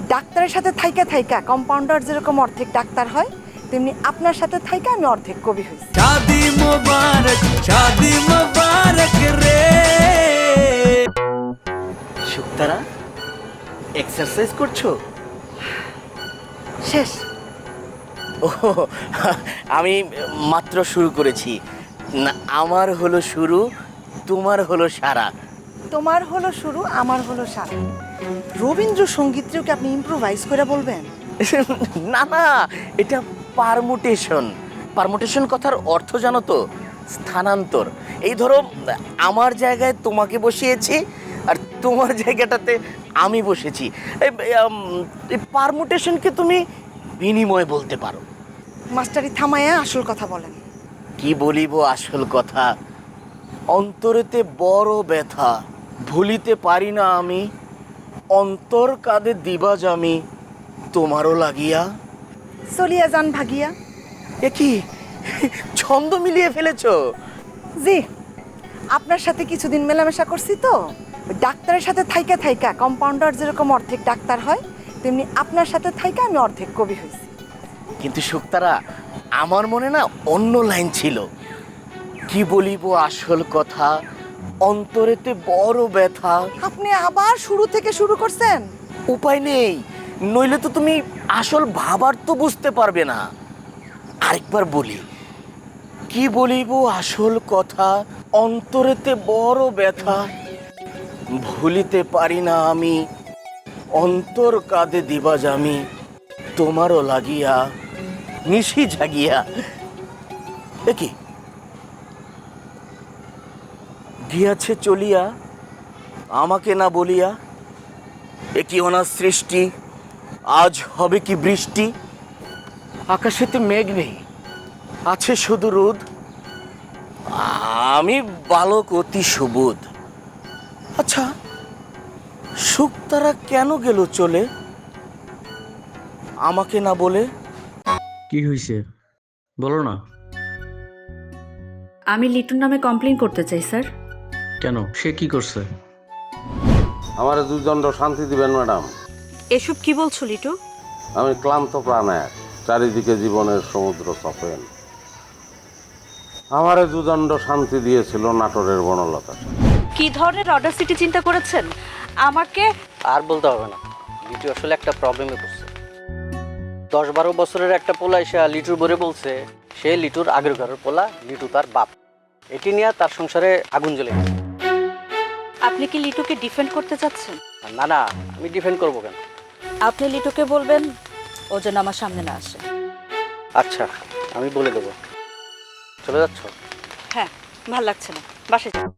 ডাক্তারের সাথে থাইকা থাইকা কম্পাউন্ডার যেরকম অর্ধেক ডাক্তার হয়, তেমনি আপনার সাথে থাইকা আমি অর্ধেক কবি হয়েছি। শাদি মোবারক রে। শুক্তারা, এক্সারসাইজ করছো? শেষ। ও, আমি মাত্র শুরু করেছি। না, আমার হলো শুরু, তোমার হলো সারা। তোমার হলো শুরু, আমার হলো সারা। রবীন্দ্রসঙ্গীতকেও কি আপনি ইম্প্রোভাইজ করে বলবেন? না না, এটা পারমুটেশন। পারমুটেশন কথার অর্থ জানো তো? স্থানান্তর। এই ধরো, আমার জায়গায় তোমাকে বসিয়েছি আর তোমার জায়গাটাতে আমি বসেছি। এই পারমুটেশনকে তুমি বিনিময় বলতে পারো। মাস্টারি থামায়া আসল কথা বলেন। কি বলিব আসল কথা? অন্তরেতে বড় ব্যথা, ভুলিতে পারি না আমি। অন্তর কাঁদে দিবাজ আমি, তোমারও লাগিয়া। চলিয়া যান ভাগিয়া। এ কি ছন্দ মিলিয়ে ফেলেছো? জি, আপনার সাথে কিছুদিন মেলামেশা করছি তো, ডাক্তারের সাথে থাইকা থাইকা কম্পাউন্ডার যেরকম অর্ধেক ডাক্তার হয়, তেমনি আপনার সাথে থাইকা আমি অর্ধেক কবি হয়েছি। কিন্তু শুক্তারা, আমার মনে না অন্য লাইন ছিল। কি বলিব আসল কথা, অন্তরেতে বড় ব্যথা। আপনি আবার শুরু থেকে শুরু করছেন। উপায় নেই, নইলে তো তুমি আসল ভাবার তো বুঝতে পারবে না। আরেকবার বলি, কি বলিব আসল কথা, অন্তরেতে বড় ব্যথা, ভুলিতে পারি না আমি। অন্তর কাঁদে দিবাজ আমি, তোমারও লাগিয়া, নিশি জাগিয়া। কি গিয়াছে চলিয়া, আমাকে না বলিয়া। এ কি অনার সৃষ্টি, আজ হবে কি বৃষ্টি। আকাশেতে মেঘ নেই, আছে শুধু রোদ। আমি বালক অতি সুবোধ। আচ্ছা, শুক্তারা কেন গেল চলে, আমাকে না বলে? কি হয়েছে বলো না। আমি লিটুর নামে কমপ্লেইন করতে চাই স্যার। কেন, সে কি করছে? আমার দুদণ্ড শান্তি দিবেন ম্যাডাম। এসব কি বলছো লিটু? আমি ক্লান্ত প্রাণায়, চারিদিকে জীবনের সমুদ্র চাপেন। আমারে দুদণ্ড শান্তি দিয়েছিল নাটোরের বনলতা। কি ধরনের অডাসিটি চিন্তা করেছেন আমাকে? আর বলতে হবে না, লিটু আসলে একটা প্রবলেমে পড়ছে। 10-12 বছরের একটা পোলা এসে লিটুর বরে বলছে সে লিটুর আগের ঘরের পোলা, লিটু তার বাপ। এটি নিয়ে তার সংসারে আগুন জ্বলে গেছে। আপনি কি লিটুকে ডিফেন্ড করতে চাচ্ছেন? না না, আমি ডিফেন্ড করবো কেন? আপনি লিটুকে বলবেন ও যেন আমার সামনে না আসে। আচ্ছা, আমি বলে দেবো। চলে যাচ্ছ? হ্যাঁ, ভাল লাগছে না, বাসায় যাও।